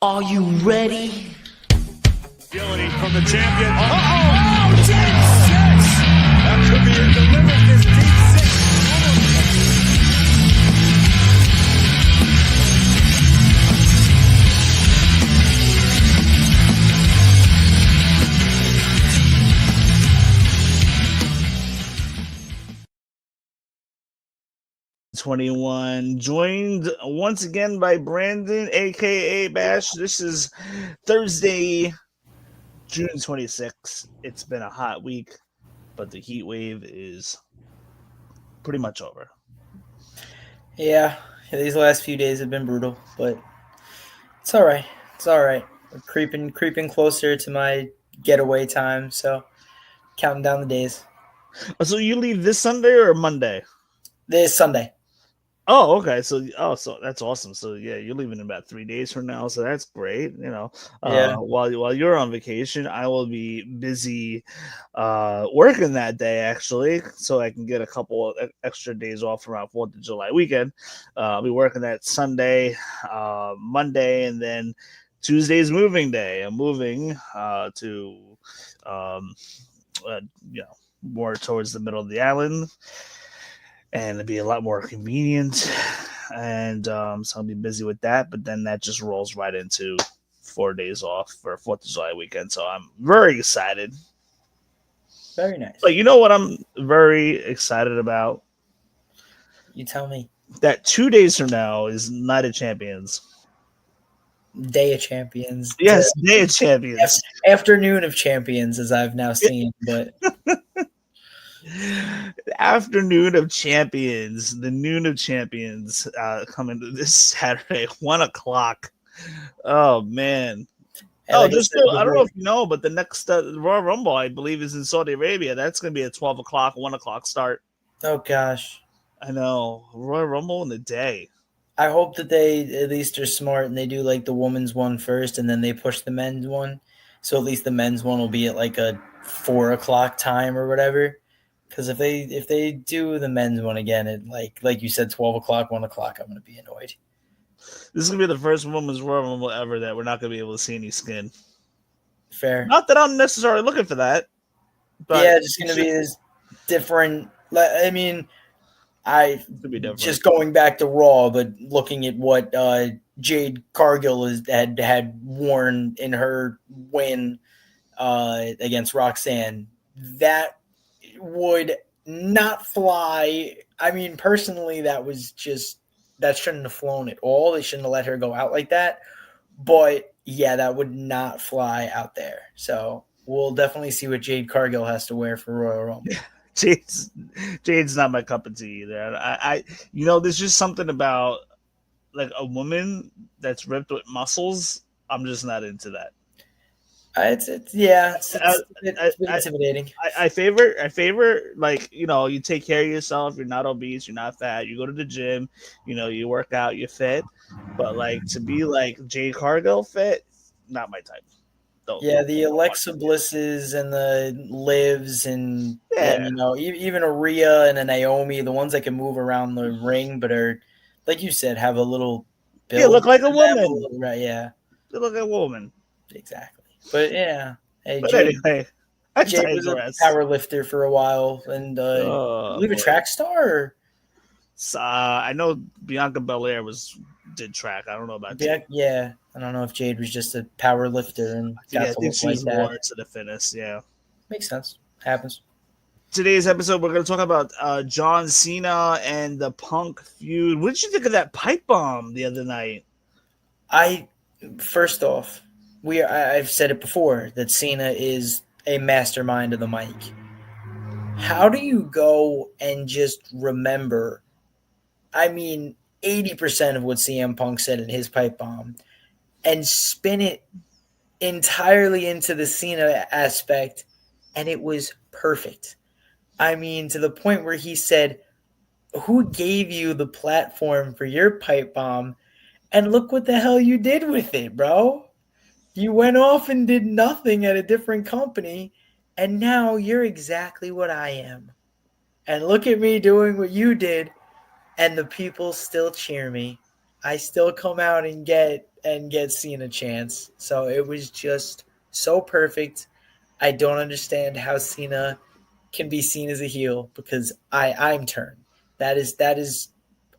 Are you ready? Agility from the champion. Oh, deep six. That could be it. Delivers this deep six. 21, joined once again by Brandon, aka Bash. This is Thursday, June 26th. It's been a hot week, but the heat wave is pretty much over. Yeah, these last few days have been brutal, but it's all right. It's all right. We're creeping closer to my getaway time, so counting down the days. So you leave this Sunday or Monday? This Sunday. Oh, okay. So that's awesome. So yeah, you're leaving in about 3 days from now. So that's great. Yeah. While you're on vacation, I will be busy working that day actually, so I can get a couple of extra days off around 4th of July weekend. I'll be working that Sunday, Monday, and then Tuesday's moving day. I'm moving to more towards the middle of the island, and it'd be a lot more convenient. And so I'll be busy with that. But then that just rolls right into 4 days off for 4th of July weekend. So I'm very excited. Very nice. But you know what I'm very excited about? You tell me. That 2 days from now is Night of Champions. Day of Champions. Yes, Day of Champions. Afternoon of Champions, as I've now seen. But Afternoon of Champions, the Noon of Champions coming this Saturday, 1 o'clock. Oh man. I don't know if you know, but the next Royal Rumble, I believe, is in Saudi Arabia. That's going to be a 12 o'clock, 1 o'clock start. Oh gosh, I know. Royal Rumble in the day. I hope that they at least are smart and they do like the women's one first, and then they push the men's one. So at least the men's one will be at like a 4 o'clock time or whatever. Because if they do the men's one again at like you said, 12 o'clock, 1 o'clock, I'm going to be annoyed. This is going to be the first women's Royal Rumble ever that we're not going to be able to see any skin. Fair. Not that I'm necessarily looking for that. But yeah, it's going to be this different. I mean, just going back to Raw, but looking at what Jade Cargill had worn in her win against Roxanne, that would not fly. I mean, personally, that shouldn't have flown at all. They shouldn't have let her go out like that. But yeah, that would not fly out there. So we'll definitely see what Jade Cargill has to wear for Royal Rumble. Jade's not my cup of tea either. I there's just something about like a woman that's ripped with muscles. I'm just not into that. It's intimidating. I favor like, you take care of yourself. You're not obese. You're not fat. You go to the gym. You work out. You're fit. But like to be like Jade Cargill fit, not my type. The Alexa Blisses and the Livs and even a Rhea and a Naomi, the ones that can move around the ring, but are, like you said, have a little build. Yeah, look like a woman. Right? Yeah, they look like a woman. Exactly. But yeah, hey, Jade was a power lifter for a while, and I believe a track star. I know Bianca Belair did track. I don't know about Jade. Yeah, I don't know if Jade was just a power lifter and I think she was more to the fitness. Yeah, makes sense. Happens. Today's episode, we're going to talk about John Cena and the Punk feud. What did you think of that pipe bomb the other night? First off, I've said it before that Cena is a mastermind of the mic. How do you go and just remember? I mean, 80% of what CM Punk said in his pipe bomb and spin it entirely into the Cena aspect, and it was perfect. I mean, to the point where he said, "Who gave you the platform for your pipe bomb? And look what the hell you did with it, bro. You went off and did nothing at a different company, and now you're exactly what I am. And look at me doing what you did, and the people still cheer me. I still come out and get and get Cena a chance. So it was just so perfect. I don't understand how Cena can be seen as a heel because I'm turned. That is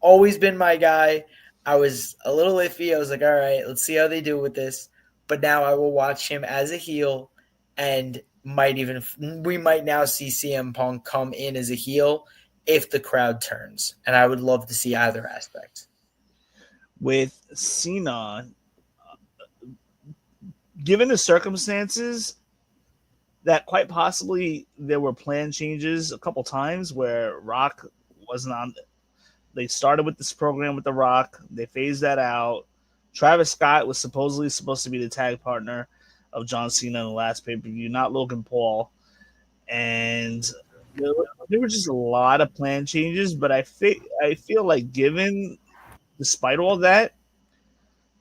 always been my guy. I was a little iffy. I was like, all right, let's see how they do with this. But now I will watch him as a heel, and we might now see CM Punk come in as a heel if the crowd turns, and I would love to see either aspect. With Cena, given the circumstances, that quite possibly there were plan changes a couple times where Rock wasn't on. They started with this program with The Rock, they phased that out. Travis Scott was supposedly supposed to be the tag partner of John Cena in the last pay per view, not Logan Paul. And there were just a lot of plan changes, but I feel like given despite all that,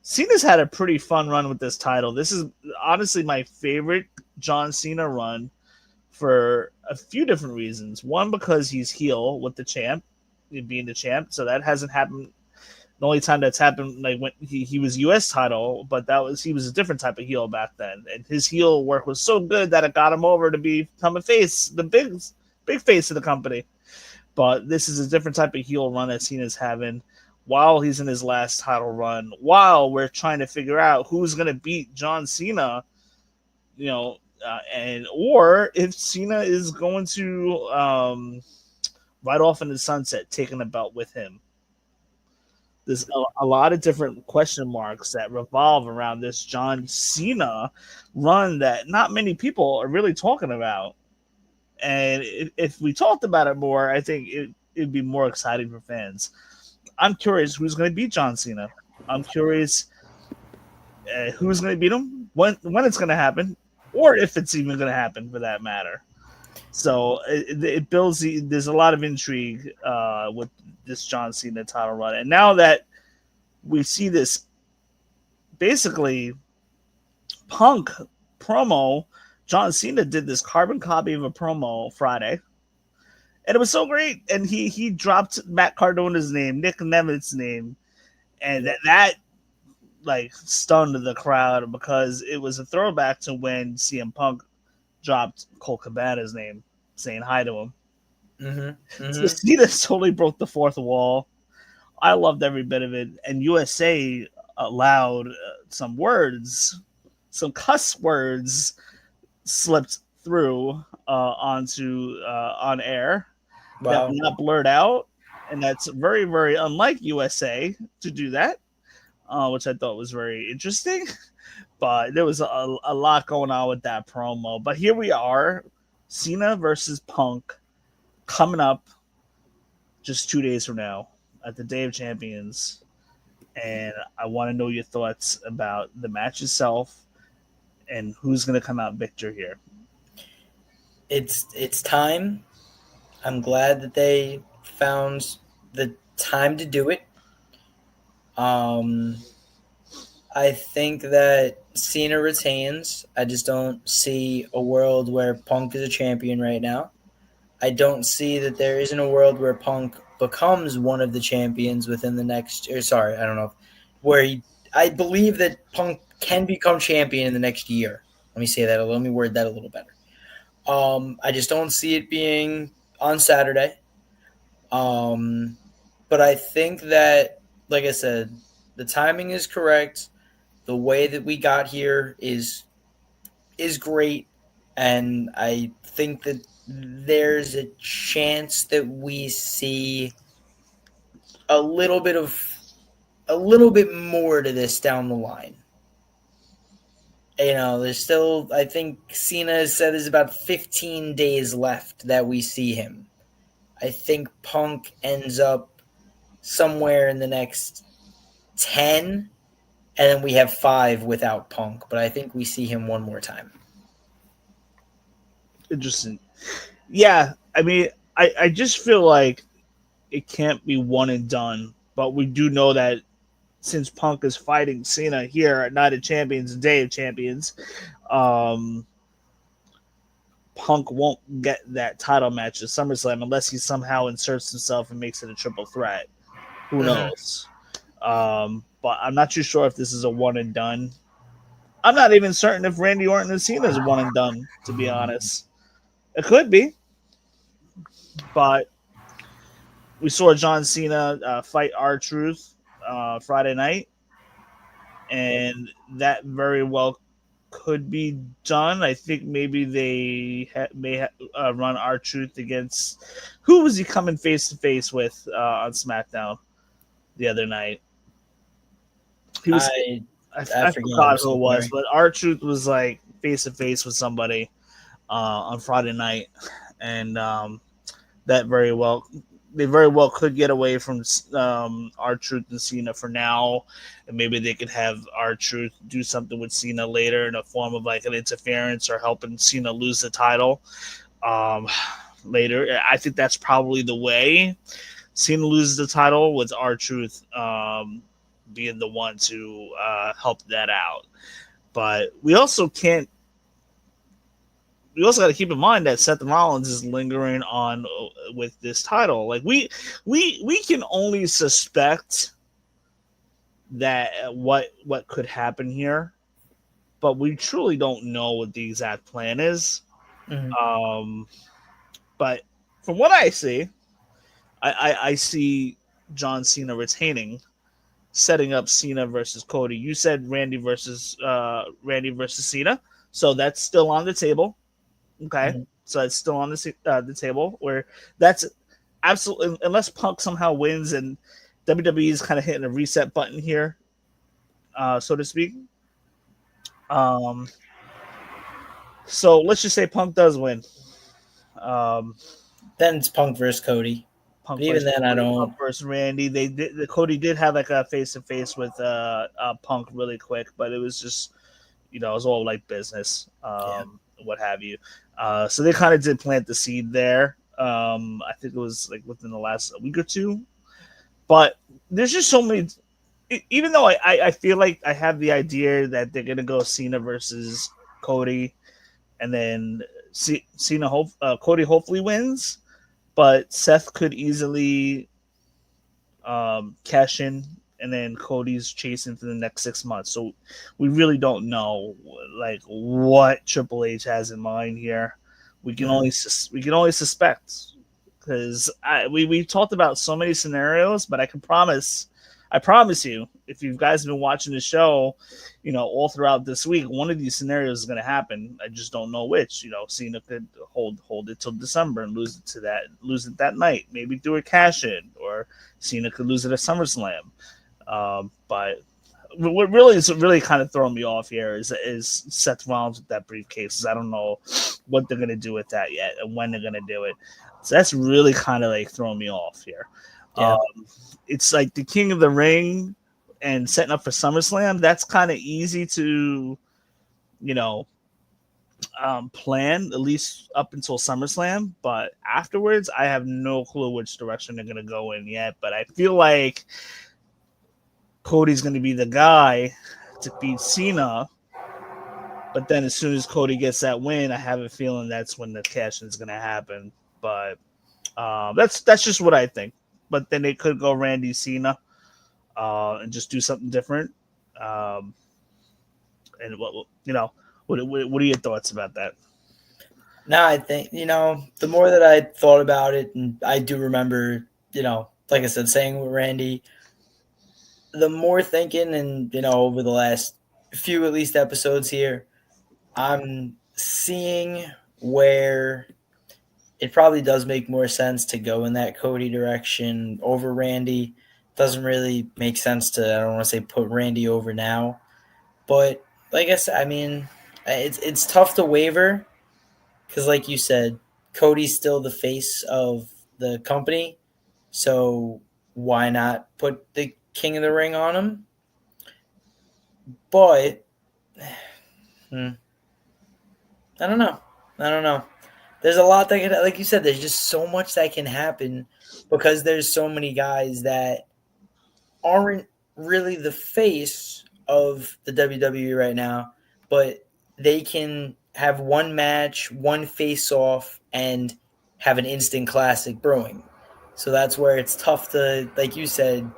Cena's had a pretty fun run with this title. This is honestly my favorite John Cena run for a few different reasons. One, because he's heel with the champ, being the champ, so that hasn't happened. The only time that's happened, like when he was U.S. title, but he was a different type of heel back then, and his heel work was so good that it got him over to become a face, the big face of the company. But this is a different type of heel run that Cena's having while he's in his last title run, while we're trying to figure out who's going to beat John Cena, and or if Cena is going to ride off in the sunset, taking the belt with him. There's a lot of different question marks that revolve around this John Cena run that not many people are really talking about. And if we talked about it more, I think it'd be more exciting for fans. I'm curious who's going to beat John Cena. I'm curious who's going to beat him, when it's going to happen, or if it's even going to happen for that matter. So it builds. There's a lot of intrigue with this John Cena title run, and now that we see this, basically, Punk promo, John Cena did this carbon copy of a promo Friday, and it was so great. And he dropped Matt Cardona's name, Nick Nemett's name, and that like stunned the crowd because it was a throwback to when CM Punk dropped Colt Cabana's name, saying hi to him. So Cena totally broke the fourth wall. I loved every bit of it, and USA allowed some cuss words slipped through on air that were not blurred out, and that's very, very unlike USA to do that, which I thought was very interesting. But there was a lot going on with that promo. But here we are, Cena versus Punk, coming up just 2 days from now at the Day of Champions. And I want to know your thoughts about the match itself and who's going to come out victor here. It's time. I'm glad that they found the time to do it. I think that Cena retains. I just don't see a world where Punk is a champion right now. I don't see that there isn't a world where Punk becomes one of the champions within the next. I don't know I believe that Punk can become champion in the next year. Let me say that. Let me word that a little better. I just don't see it being on Saturday. But I think that, like I said, the timing is correct. The way that we got here is great, and I think that there's a chance that we see a little bit more to this down the line. There's still, I think Cena has said there's about 15 days left that we see him. I think Punk ends up somewhere in the next 10, and then we have 5 without Punk, but I think we see him one more time. Interesting. Yeah, I mean, I just feel like it can't be one and done, but we do know that since Punk is fighting Cena here at Night of Champions, Day of Champions, Punk won't get that title match at SummerSlam unless he somehow inserts himself and makes it a triple threat. Who knows? But I'm not too sure if this is a one and done. I'm not even certain if Randy Orton and Cena is one and done, to be honest. It could be, but we saw John Cena fight R-Truth Friday night, and that very well could be done. I think maybe they may run R-Truth against who was he coming face to face with on SmackDown the other night. He was I I forget. I'm forgot who so it was, sorry. but R-Truth was like face to face with somebody on Friday night, and that very well they very well could get away from R-Truth and Cena for now, and maybe they could have R-Truth do something with Cena later in a form of like an interference or helping Cena lose the title later. I think that's probably the way Cena loses the title, with R-Truth being the one to help that out. But we also can't. We also got to keep in mind that Seth Rollins is lingering on with this title. Like we can only suspect that what could happen here, but we truly don't know what the exact plan is. Mhm. But from what I see, I see John Cena retaining, setting up Cena versus Cody. You said Randy versus Cena, so that's still on the table. Okay, Mhm. so it's still on the table. Where that's absolutely, unless Punk somehow wins and WWE is kind of hitting a reset button here, so to speak. Um, so let's just say Punk does win. Um, Then it's Punk versus Cody. But Punk even versus then, I Cody, Punk don't. versus Randy. Cody did have like a face to face with Punk really quick, but it was just it was all like business, Yeah. what have you. So they kind of did plant the seed there. I think it was like within the last week or two. But there's just so many. Even though I feel like I have the idea that they're gonna go Cena versus Cody, and then Cody hopefully wins, but Seth could easily cash in, and then Cody's chasing for the next 6 months. So we really don't know like what Triple H has in mind here. We can Mhm. only suspect, because we talked about so many scenarios, but I promise you, if you guys have been watching the show, all throughout this week, one of these scenarios is going to happen. I just don't know which. Cena could hold it till December and lose it that night. Maybe do a cash in, or Cena could lose it at SummerSlam. But what really kind of throwing me off here is Seth Rollins with that briefcase. I don't know what they're gonna do with that yet and when they're gonna do it. So that's really kind of like throwing me off here. Yeah. It's like the King of the Ring and setting up for SummerSlam. That's kind of easy to, you know, plan, at least up until SummerSlam. But afterwards, I have no clue which direction they're gonna go in yet. But I feel like Cody's going to be the guy to beat Cena. But then as soon as Cody gets that win, I have a feeling that's when the cash in is going to happen. But that's just what I think. But then they could go Randy Cena and just do something different. Um, and what are your thoughts about that? Now I think, the more that I thought about it, and I do remember, like I said, saying with Randy, the more thinking, and, over the last few at least episodes here, I'm seeing where it probably does make more sense to go in that Cody direction over Randy. Doesn't really make sense to, I don't want to say put Randy over now, but like I said, I mean, it's tough to waver because, like you said, Cody's still the face of the company, so why not put the King of the Ring on him? But hmm, I don't know. I don't know. There's a lot that can, like you said, there's just so much that can happen because there's so many guys that aren't really the face of the WWE right now, but they can have one match, one face off, and have an instant classic brewing. So that's where it's tough to, like you said,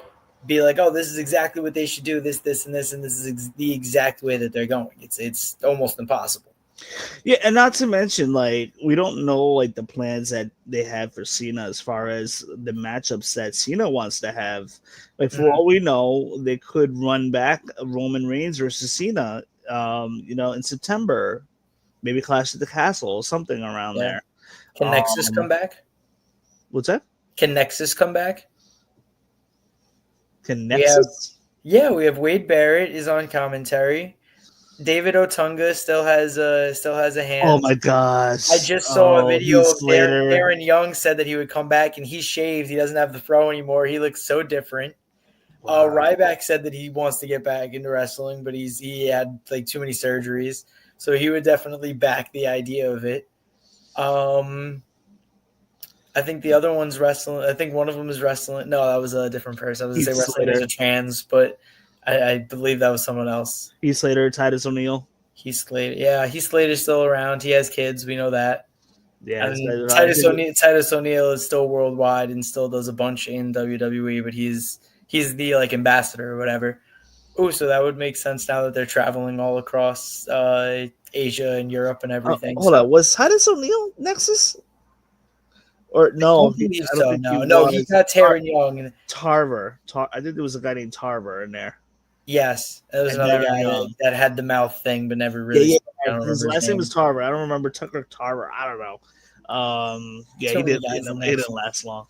be like, oh, this is exactly what they should do, this, and this, and this is the exact way that they're going. It's almost impossible. Yeah, and not to mention, like, we don't know like the plans that they have for Cena as far as the matchups that Cena wants to have. Like, for all we know, they could run back Roman Reigns versus Cena, in September, maybe Clash at the Castle, something around Yeah. there. Can Nexus come back? What's that? Can Nexus come back? Can We have Nexus? we have Wade Barrett is on commentary. David Otunga still has a Oh hand. my gosh! I just saw a Oh, video Heath of Slater. Darren Young said that he would come back and he's shaved. He doesn't have the throw anymore. He looks so different. Wow. Ryback said that he wants to get back into wrestling, but he had like too many surgeries, so he would definitely back the idea of it. I think the other one's wrestling. I think one of them is wrestling. No, that was a different person. I was going to say wrestling as a trans, but I believe that was someone else. Heath Slater, Titus O'Neil. Heath Slater. Yeah, Heath Slater's still around. He has kids. We know that. Yeah, and Titus O'Neil is still worldwide and still does a bunch in WWE, but he's the like ambassador or whatever. Oh, so that would make sense now that they're traveling all across Asia and Europe and everything. Hold on, was Titus O'Neil Nexus? Or no, I don't think no, he got Taryn Young. Tarver. I think there was a guy named Tarver in there. Yes, that was another guy that had the mouth thing, but never really. Yeah. His last name was Tarver. I don't remember Tucker Tarver. I don't know. He didn't last long.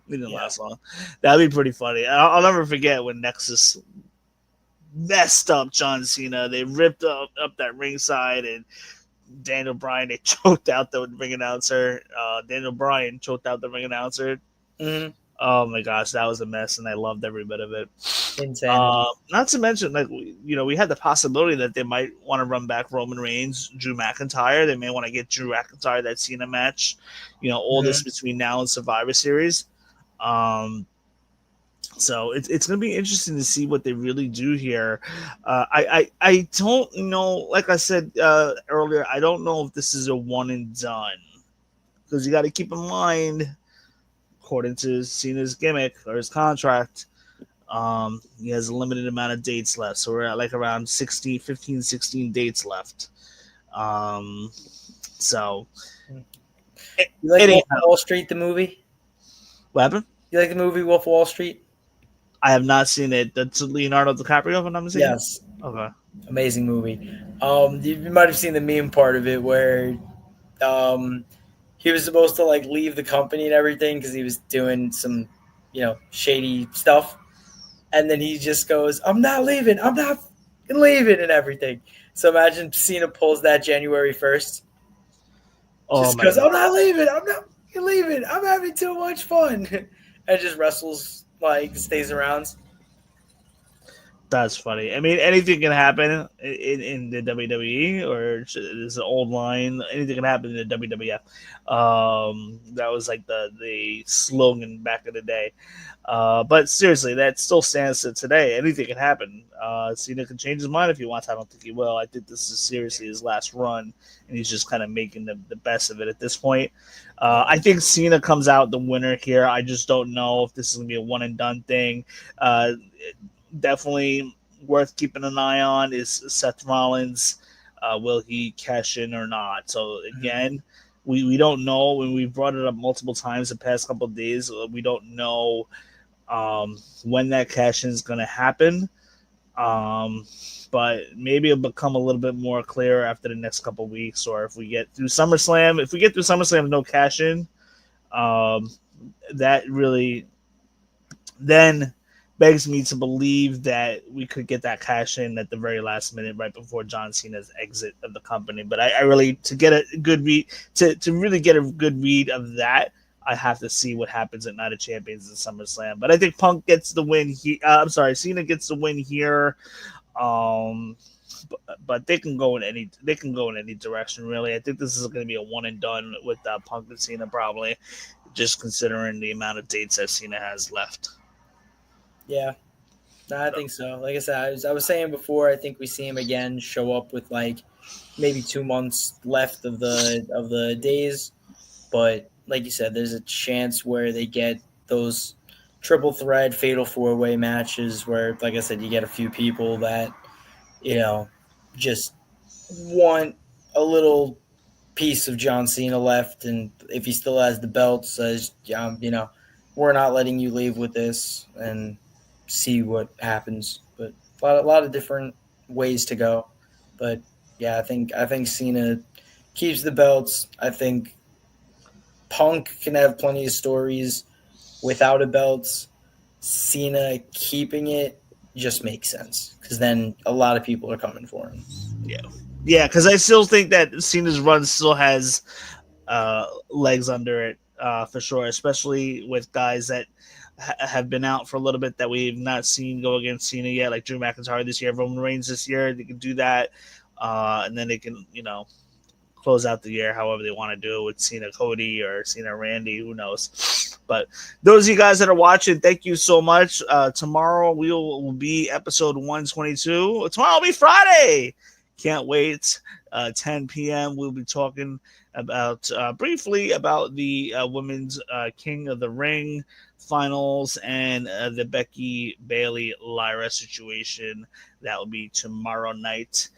He didn't last long. That'd be pretty funny. I'll never forget when Nexus messed up John Cena. They ripped up that ringside, and Daniel Bryan, they choked out the ring announcer. Daniel Bryan choked out the ring announcer. Mm-hmm. Oh my gosh, that was a mess, and I loved every bit of it. Insane. Not to mention, like, we had the possibility that they might want to run back Roman Reigns, Drew McIntyre. They may want to get Drew McIntyre that Cena match. All this between now and Survivor Series. So it's going to be interesting to see what they really do here. I don't know. Like I said earlier, I don't know if this is a one and done, because you got to keep in mind, according to Cena's gimmick or his contract, he has a limited amount of dates left. So we're at like around 15, 16 dates left. So you like Wolf of Wall Street, the movie? What happened? You like the movie Wolf of Wall Street? I have not seen it. That's Leonardo DiCaprio, if I'm not mistaken. Yes. Okay. Amazing movie. You might have seen the meme part of it where he was supposed to like leave the company and everything because he was doing some, shady stuff. And then he just goes, I'm not leaving and everything. So imagine Cena pulls that January 1st. Just goes, I'm not leaving. I'm having too much fun. And just wrestles, like, stays around. That's funny. I mean, anything can happen in the WWE, or there's an old line. Anything can happen in the WWF. That was like the slogan back in the day. But seriously, that still stands to today. Anything can happen. Cena can change his mind if he wants. I don't think he will. I think this is seriously his last run, and he's just kind of making the best of it at this point. I think Cena comes out the winner here. I just don't know if this is going to be a one and done thing. Definitely worth keeping an eye on is Seth Rollins. Will he cash in or not? So again, we don't know. When we brought it up multiple times the past couple of days, we don't know when that cash in is going to happen. But maybe it'll become a little bit more clear after the next couple of weeks, or if we get through SummerSlam. If we get through SummerSlam with no cash in, that really then begs me to believe that we could get that cash in at the very last minute, right before John Cena's exit of the company. But I really, to get a good read, to really get a good read of that, I have to see what happens at Night of Champions in SummerSlam. But I think Punk gets the win here. Cena gets the win here. But they can go in any direction, really. I think this is going to be a one and done with Punk and Cena, probably, just considering the amount of dates that Cena has left. Yeah, I think so. Like I said, I was saying before, I think we see him again show up with like maybe 2 months left of the days. But like you said, there's a chance where they get those triple threat, fatal 4-way matches where, like I said, you get a few people that, just want a little piece of John Cena left, and if he still has the belt, says, we're not letting you leave with this, and see what happens. But a lot of different ways to go. But yeah, I think Cena keeps the belts. I think Punk can have plenty of stories without a belt. Cena keeping it just makes sense because then a lot of people are coming for him. Yeah, because I still think that Cena's run still has legs under it for sure, especially with guys that have been out for a little bit that we've not seen go against Cena yet, like Drew McIntyre this year, Roman Reigns this year. They can do that, and then they can, close out the year however they want to do it with Cena Cody or Cena Randy, who knows. But those of you guys that are watching, thank you so much. Tomorrow will be episode 122. Tomorrow will be Friday. Can't wait. 10 p.m. We'll be talking about briefly about the women's King of the Ring finals and the Becky Bayley Lyra situation. That will be tomorrow night.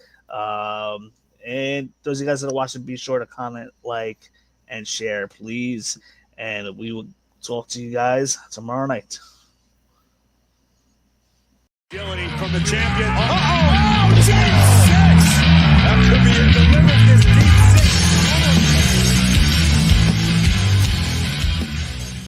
And those of you guys that are watching, be sure to comment, like, and share, please. And we will talk to you guys tomorrow night. Agility from the champion. Oh, deep six. That could be a delivered this deep six.